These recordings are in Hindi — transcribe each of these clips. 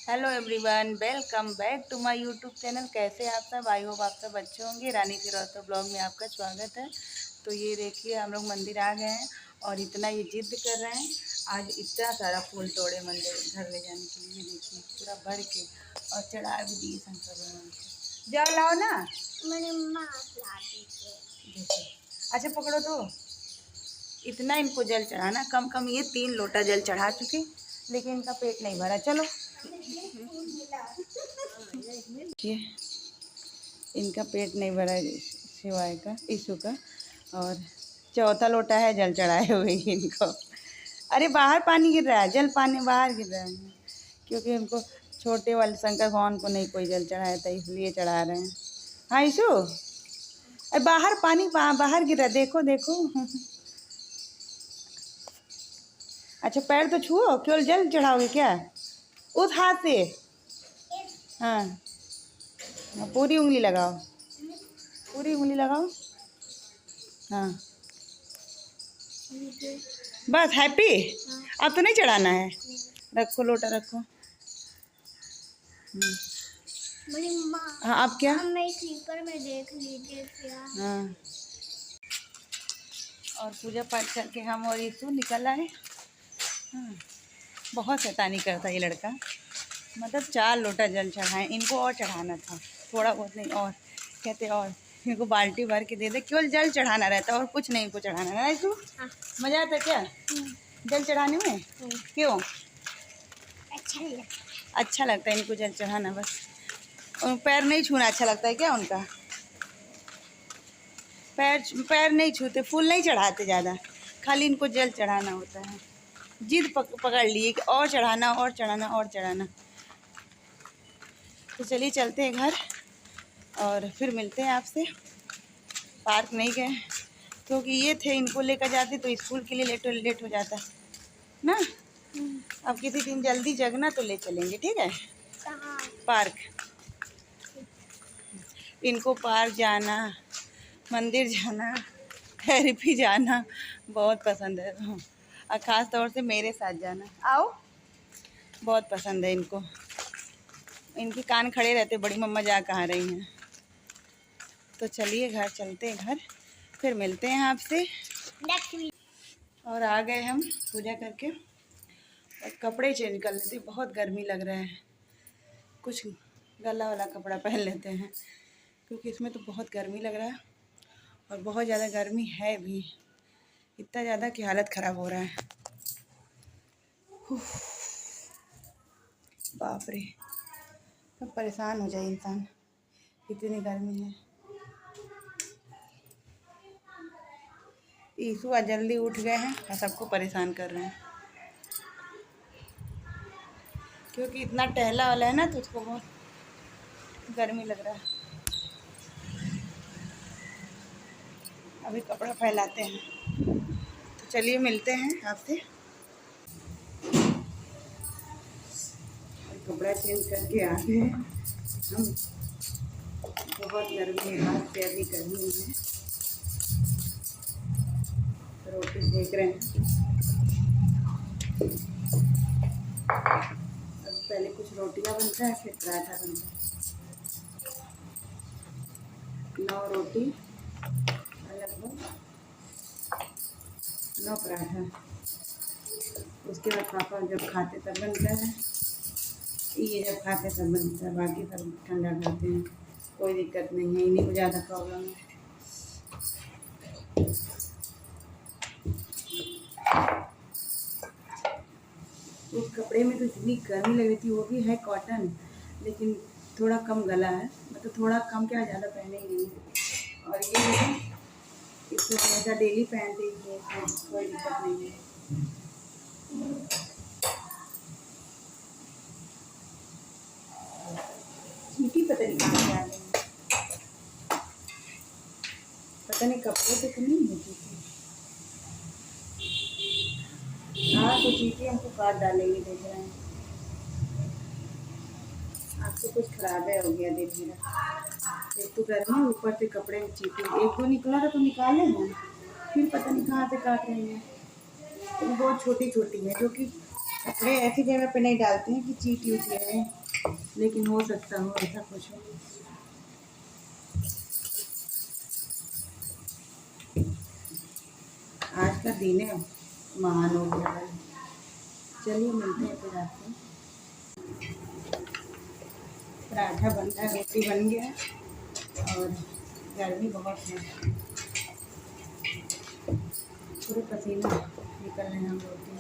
Hello everyone, welcome back to my YouTube channel. कैसे आप सब? आई होप आप सब अच्छे होंगे। रानी फिरोज़ा ब्लॉग में आपका स्वागत है। तो ये देखिए, हम लोग मंदिर आ गए हैं और इतना ये जिद कर रहे हैं। आज इतना सारा फूल तोड़े मंदिर घर ले जाने के लिए। देखिए पूरा भर के और चढ़ा भी दिए शंकर भगवान को। जाओ लाओ ना, मेरी माँ ला दीजिए। देखिए। अच्छा पकड़ो तो। इतना इनको जल चढ़ाना, कम कम ये 3 लोटा जल चढ़ा चुके, लेकिन इनका पेट नहीं भरा। चलो ये इनका पेट नहीं भरा शिवाय का, यीशु का। और चौथा लोटा है जल चढ़ाए हुए इनको। अरे बाहर पानी गिर रहा है, जल पानी बाहर गिर रहा है, क्योंकि उनको छोटे वाले शंकर भगवान को नहीं कोई जल चढ़ाया था, इसलिए चढ़ा रहे हैं। हाँ यीशु, अरे बाहर पानी बाहर गिर रहा है, देखो देखो। अच्छा पैर तो छुओ, केवल जल चढ़ाओगे क्या? उस हाथ से। हाँ, पूरी उंगली लगाओ, पूरी उंगली लगाओ। हाँ बस हैप्पी। अब तो नहीं चढ़ाना है। रखो लोटा रखो। मेरी माँ। हाँ अब क्या? मैं स्लीपर में देख लीजिए क्या। हाँ, और पूजा पाठ करके हम और यीशु निकल आए। हाँ, बहुत शैतानी करता ये लड़का। मतलब 4 लोटा जल चढ़ाए, इनको और चढ़ाना था, थोड़ा बहुत नहीं और। कहते और इनको बाल्टी भर के दे दे, केवल जल चढ़ाना रहता और कुछ नहीं, इनको चढ़ाना है। यीशु मज़ा आता क्या जल चढ़ाने में? क्यों? अच्छा नहीं लगता। अच्छा लगता है इनको जल चढ़ाना बस। पैर नहीं छूना अच्छा लगता है क्या उनका? पैर पैर नहीं छूते, फूल नहीं चढ़ाते ज़्यादा, खाली इनको जल चढ़ाना होता है। जिद पकड़ लिए कि और चढ़ाना और चढ़ाना और चढ़ाना। तो चलिए चलते हैं घर और फिर मिलते हैं आपसे। पार्क नहीं गए क्योंकि ये थे, इनको लेकर जाते तो स्कूल के लिए लेट हो जाता ना। अब किसी दिन जल्दी जगना तो ले चलेंगे, ठीक है? कहाँ? पार्क। इनको पार्क जाना, मंदिर जाना, थेरेपी जाना बहुत पसंद है, और ख़ास तौर से मेरे साथ जाना। आओ, बहुत पसंद है इनको। इनके कान खड़े रहते, बड़ी मम्मा जा कहाँ रही हैं। तो चलिए घर चलते हैं, घर फिर मिलते हैं आपसे। और आ गए हम पूजा करके और कपड़े चेंज कर लेते, बहुत गर्मी लग रहा है। कुछ गला वाला कपड़ा पहन लेते हैं क्योंकि इसमें तो बहुत गर्मी लग रहा है और बहुत ज़्यादा गर्मी है भी, इतना ज़्यादा कि हालत ख़राब हो रहा है। बाप रे, सब परेशान हो जाए इंसान, इतनी गर्मी है। ईशु आज जल्दी उठ गए हैं और सबको परेशान कर रहे हैं क्योंकि इतना टहला वाला है ना, तो उसको बहुत गर्मी लग रहा है। अभी कपड़ा फैलाते हैं, तो चलिए मिलते हैं आपसे। कपड़ा चेंज करके आ गए हम। बहुत गर्मी है, आज से अभी गर्मी है। रोटी सेक रहे हैं। अब पहले कुछ रोटियां बनता है, फिर पराठा बनता है। 9 रोटी और लगभग 9 पराठा। उसके बाद पापा जब खाते तब बनता है, ये जब खाते तब बनता है, बाकी सब ठंडा खाते हैं, कोई दिक्कत नहीं है। इन्हीं को ज़्यादा प्रॉब्लम है। उस कपड़े में तो इतनी गर्मी लग रही थी, वो भी है कॉटन, लेकिन थोड़ा कम गला है, मतलब थोड़ा कम क्या, ज़्यादा पहने ही नहीं। और ये है, इसको हमेशा डेली पहनते ही हैं, कोई दिक्कत नहीं है। चींटी पता नहीं कहाँ से आ गई, पता नहीं कपड़े पे तो नहीं होती थी। हाँ तो चींटी हमको काट डालेंगे, देख रहे हैं। आपको कुछ खराब है हो गया, देख मेरा। एक तो गर्मी, ऊपर से कपड़े में चींटी। एक दो निकला था तो निकाले हैं, फिर पता नहीं कहाँ से काट रही हैं। तो बहुत छोटी छोटी है, जो कि कपड़े ऐसी जगह पे नहीं डालते हैं कि चीट यूट जाए, लेकिन हो सकता हो ऐसा कुछ हो। आज का दिन है महान हो गया है। चलिए मिलते हैं फिर आपसे। पराठा बन रहा है, रोटी बन गया और गर्मी बहुत है, पूरे पसीना निकल रहे हैं हम लोग के।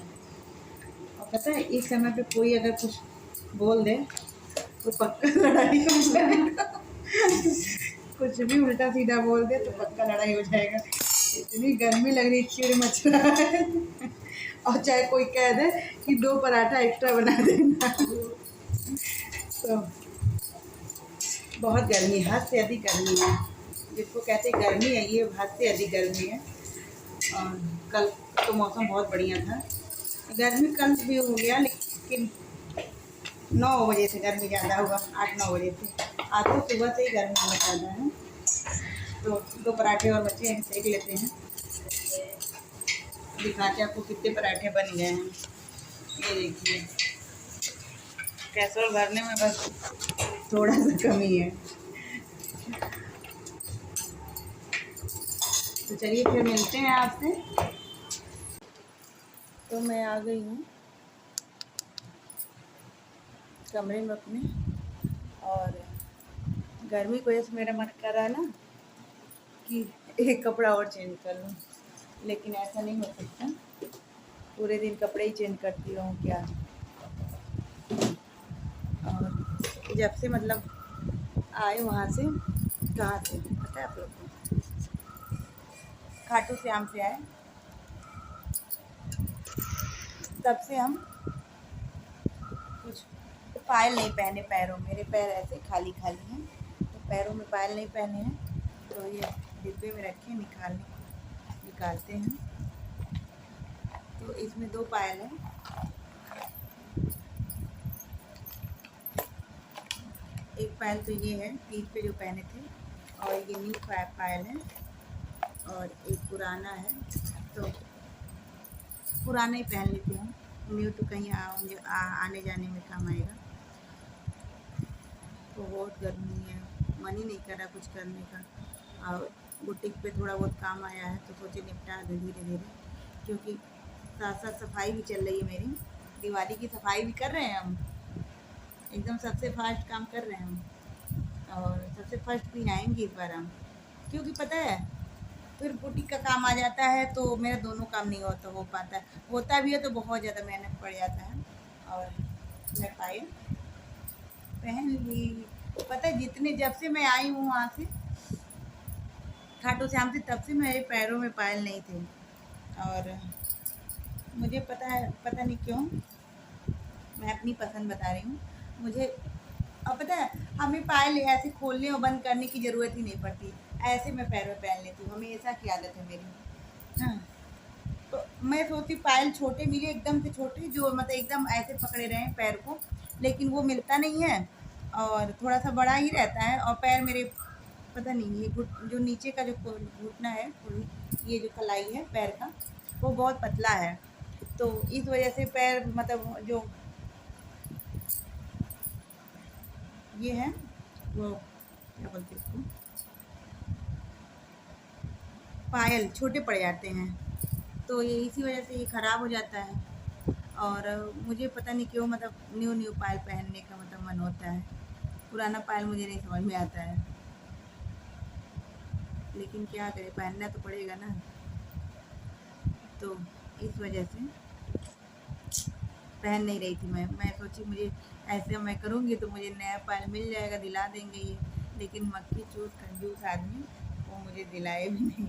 और पता है इस समय पे कोई अगर कुछ बोल दे तो पक्का लड़ाई हो जाएगा। कुछ भी उल्टा सीधा बोल दे तो पक्का लड़ाई हो जाएगा। इतनी गर्मी लग रही, चिड़ मच रहा है। और चाहे कोई कह दे कि 2 पराठा एक्स्ट्रा बना देना, तो बहुत गर्मी, हद से अधिक गर्मी है। जिसको कहते गर्मी है, ये हद से अधिक गर्मी है। और कल तो मौसम बहुत बढ़िया था, गर्मी कल भी हो गया, लेकिन 9 बजे से गर्मी ज़्यादा हुआ, 8-9 बजे से। आज तो सुबह से ही गर्मी बहुत ज़्यादा है। तो 2 पराठे और बचे हैं, सेक लेते हैं। दिखाते आपको कितने पराठे बन गए हैं। ये देखिए, कैसरोल भरने में बस थोड़ा सा कमी है। तो चलिए फिर मिलते हैं आपसे। तो मैं आ गई हूँ कमरे में अपने, और गर्मी की वजह से मेरा मन कर रहा है ना कि एक कपड़ा और चेंज कर लूँ, लेकिन ऐसा नहीं हो सकता। पूरे दिन कपड़े ही चेंज करती रहूँ क्या। और जब से मतलब आए वहाँ से, कहाँ से पता है आप लोग को, खाटू श्याम से आए, तब से हम कुछ पायल नहीं पहने पैरों, मेरे पैर ऐसे खाली खाली हैं, तो पैरों में पायल नहीं पहने हैं। तो ये डिब्बे में रखे, निकालते हैं। तो इसमें 2 पायल हैं। एक पायल तो ये है पीठ पे जो पहने थे, और ये न्यू पायल है, और एक पुराना है। तो पुराना ही पहन लेती हूँ, न्यू तो कहीं आने जाने में काम आएगा। तो बहुत गर्मी है, मन ही नहीं कर रहा कुछ करने का। और बुटीक पे थोड़ा बहुत काम आया है, तो सोचे निपटा दें धीरे धीरे, क्योंकि साथ साथ सफाई भी चल रही है मेरी। दिवाली की सफाई भी कर रहे हैं हम, एकदम सबसे फास्ट काम कर रहे हैं हम, और सबसे फर्स्ट भी आएंगे इस बार हम। क्योंकि पता है फिर बुटीक का काम आ जाता है तो मेरा दोनों काम नहीं हो पाता है। होता भी है तो बहुत ज़्यादा मेहनत पड़ जाता है। और मैं पायल पहन ली। पता है जितने, जब से मैं आई हूँ वहाँ से खाटू श्याम से, तब से मेरे पैरों में पायल नहीं थे। और मुझे पता है, पता नहीं क्यों, मैं अपनी पसंद बता रही हूँ मुझे। और पता है हमें पायल ऐसे खोलने और बंद करने की ज़रूरत ही नहीं पड़ती, ऐसे मैं पैरों में पहन लेती हूँ, हमेशा की आदत है मेरी। हाँ, तो मैं सोचती पायल छोटे मिले, एकदम से छोटे, जो मतलब एकदम ऐसे पकड़े रहें पैर को, लेकिन वो मिलता नहीं है, और थोड़ा सा बड़ा ही रहता है। और पैर मेरे पता नहीं, ये जो नीचे का जो घुटना है, ये जो कलाई है पैर का, वो बहुत पतला है। तो इस वजह से पैर मतलब जो ये है वो क्या बोलते हैं इसको, पायल छोटे पड़ जाते हैं, तो ये इसी वजह से ये ख़राब हो जाता है। और मुझे पता नहीं क्यों मतलब न्यू पायल पहनने का मतलब मन होता है, पुराना पायल मुझे नहीं समझ में आता है, लेकिन क्या करें, पहनना तो पड़ेगा ना। तो इस वजह से पहन नहीं रही थी मैं सोची मुझे ऐसे मैं करूँगी तो मुझे नया पायल मिल जाएगा, दिला देंगे ये। लेकिन मक्खी चूस कंजूस आदमी, वो मुझे दिलाए भी नहीं।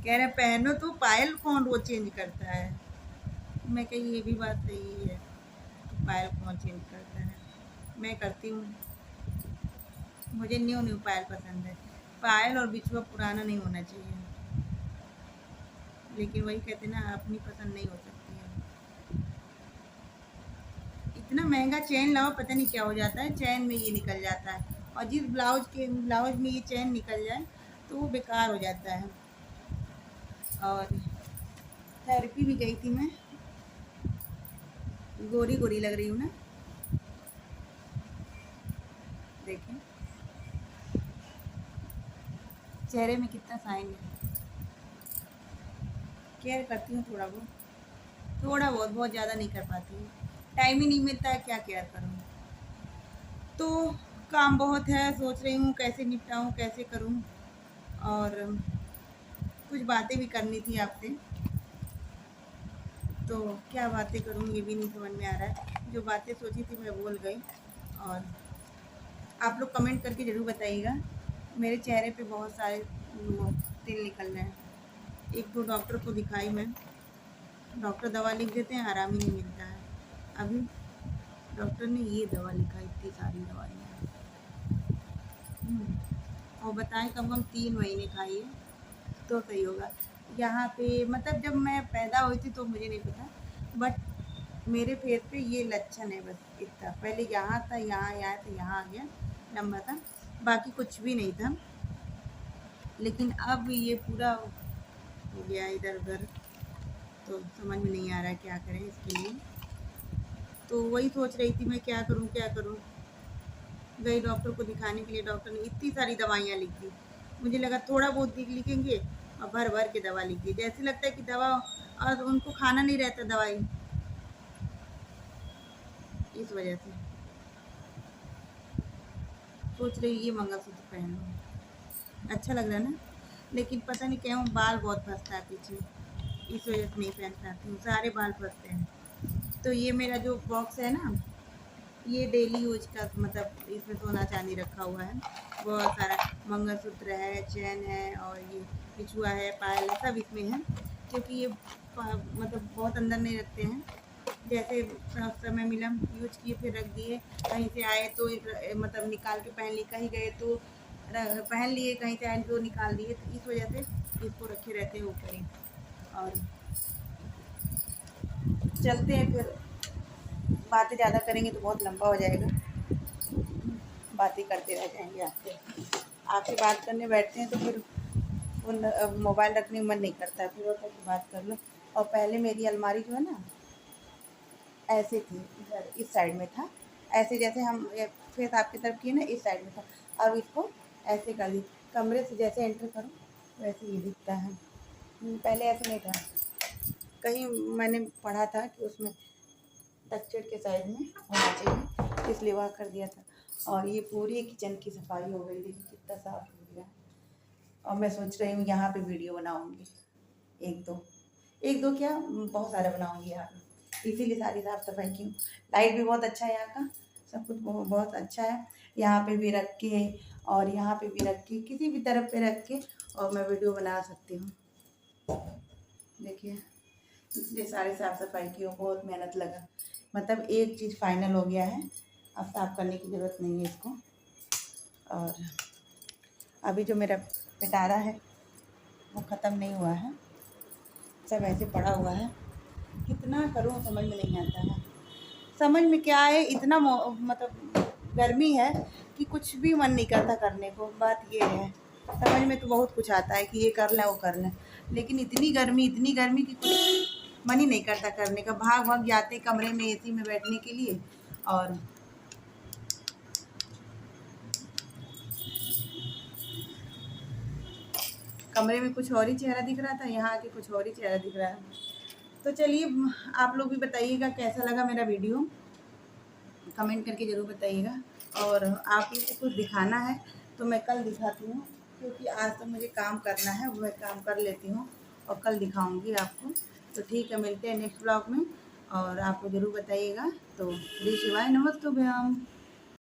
कह रहे पहनो तो पायल कौन रोज चेंज करता है। मैं कही ये भी बात सही है, पायल कौन चेंज करता है, मैं करती हूँ। मुझे न्यू पायल पसंद है। पायल और बिछुआ पुराना नहीं होना चाहिए, लेकिन वही कहते ना अपनी पसंद नहीं हो सकती है। इतना महंगा चैन लाओ, पता नहीं क्या हो जाता है, चैन में ये निकल जाता है, और जिस ब्लाउज में ये चैन निकल जाए तो वो बेकार हो जाता है। और थेरेपी भी गई थी मैं, गोरी गोरी लग रही हूँ ना, देखिए चेहरे में कितना साइन है। केयर करती हूँ थोड़ा बहुत, थोड़ा बहुत, बहुत ज़्यादा नहीं कर पाती हूँ, टाइम ही नहीं मिलता है, क्या केयर करूँ। तो काम बहुत है, सोच रही हूँ कैसे निपटाऊँ, कैसे करूँ। और कुछ बातें भी करनी थी आपसे, तो क्या बातें करूँ ये भी नहीं समझ में आ रहा है। जो बातें सोची थी मैं भूल गई। और आप लोग कमेंट करके ज़रूर बताइएगा। मेरे चेहरे पे बहुत सारे तिल निकल रहे हैं। एक दो डॉक्टर को दिखाई मैं, डॉक्टर दवा लिख देते हैं, आराम ही नहीं मिलता है। अभी डॉक्टर ने ये दवा लिखा, इतनी सारी दवाइयाँ, और बताएं कम 3 महीने खाइए तो सही होगा। यहाँ पे मतलब जब मैं पैदा हुई थी तो मुझे नहीं पता, बट मेरे फेस पे ये लक्षण है, बस इतना। पहले यहाँ था, यहाँ था, यहाँ आ गया, लंबा था, बाकी कुछ भी नहीं था। लेकिन अब ये पूरा हो गया इधर उधर, तो समझ में नहीं आ रहा है क्या करें इसके लिए। तो वही सोच रही थी मैं, क्या करूँ क्या करूँ। गई डॉक्टर को दिखाने के लिए, डॉक्टर ने इतनी सारी दवाइयाँ लिख दी। मुझे लगा थोड़ा बहुत लिखेंगे, और भर भर के दवा लिख दी। जैसे लगता है कि दवा, और उनको खाना नहीं रहता दवाई, इस वजह से सोच रही ये मंगलसूत्र पहन लूँ। अच्छा लग रहा है ना, लेकिन पता नहीं क्यों बाल बहुत फंसता है पीछे, इस वजह से नहीं पहन पाती हूँ, सारे बाल फंसते हैं। तो ये मेरा जो बॉक्स है ना, ये डेली यूज का, मतलब इसमें सोना चांदी रखा हुआ है, बहुत सारा मंगलसूत्र है, चैन है, और ये बिछुआ है, पायल है, सब इसमें है। क्योंकि ये मतलब बहुत अंदर नहीं रखते हैं, जैसे समय मिला यूज किए, फिर रख दिए। कहीं से आए तो मतलब निकाल के पहन लिए, कहीं गए तो पहन लिए, कहीं से आए तो निकाल दिए, तो इस वजह से इसको रखे रहते हैं ऊपर ही। और चलते हैं फिर, बातें ज़्यादा करेंगे तो बहुत लंबा हो जाएगा, बातें करते रह जाएंगे। आपसे बात करने बैठते हैं तो फिर वो मोबाइल रखने में मन नहीं करता, फिर वो बात कर लो। और पहले मेरी अलमारी जो है ना, ऐसे थी, इधर इस साइड में था, ऐसे जैसे हम फेस आपकी तरफ किए ना, इस साइड में था। अब इसको ऐसे कर दी, कमरे से जैसे एंटर करो वैसे ये दिखता है। पहले ऐसे नहीं था, कहीं मैंने पढ़ा था कि उसमें टक्चर के साइड में होना चाहिए, इसलिए वहाँ कर दिया था। और ये पूरी किचन की सफाई हो गई, देखिए कितना साफ हो गया। और मैं सोच रही हूँ यहाँ पे वीडियो बनाऊँगी, एक दो क्या, बहुत सारा बनाऊँगी यहाँ पे, इसीलिए सारी साफ सफाई की हूँ। लाइट भी बहुत अच्छा है यहाँ का, सब कुछ बहुत अच्छा है। यहाँ पे भी रख के, और यहाँ पे भी रख के, किसी भी तरफ पे रख के, और मैं वीडियो बना सकती हूँ। देखिए इसलिए सारी साफ सफाई की हो, बहुत मेहनत लगा। मतलब एक चीज़ फाइनल हो गया है, अब साफ़ करने की ज़रूरत नहीं है इसको। और अभी जो मेरा पिटारा है वो ख़त्म नहीं हुआ है, सब ऐसे पड़ा हुआ है। कितना करूँ समझ में नहीं आता है। समझ में क्या है, इतना मतलब गर्मी है कि कुछ भी मन नहीं करता करने को। बात ये है, समझ में तो बहुत कुछ आता है कि ये कर लें वो कर लें, लेकिन इतनी गर्मी कि कुछ मन ही नहीं करता करने का। भाग भाग जाते कमरे में एसी में बैठने के लिए, और कमरे में कुछ और ही चेहरा दिख रहा था, यहाँ आके कुछ और ही चेहरा दिख रहा है। तो चलिए, आप लोग भी बताइएगा कैसा लगा मेरा वीडियो, कमेंट करके ज़रूर बताइएगा। और आप लोग को कुछ दिखाना है तो मैं कल दिखाती हूँ, क्योंकि आज तो मुझे काम करना है, वह काम कर लेती हूँ और कल दिखाऊंगी आपको। तो ठीक है, मिलते हैं नेक्स्ट ब्लॉग में, और आपको ज़रूर बताइएगा। तो श्री शिवाय, नमस्तुभ्यम।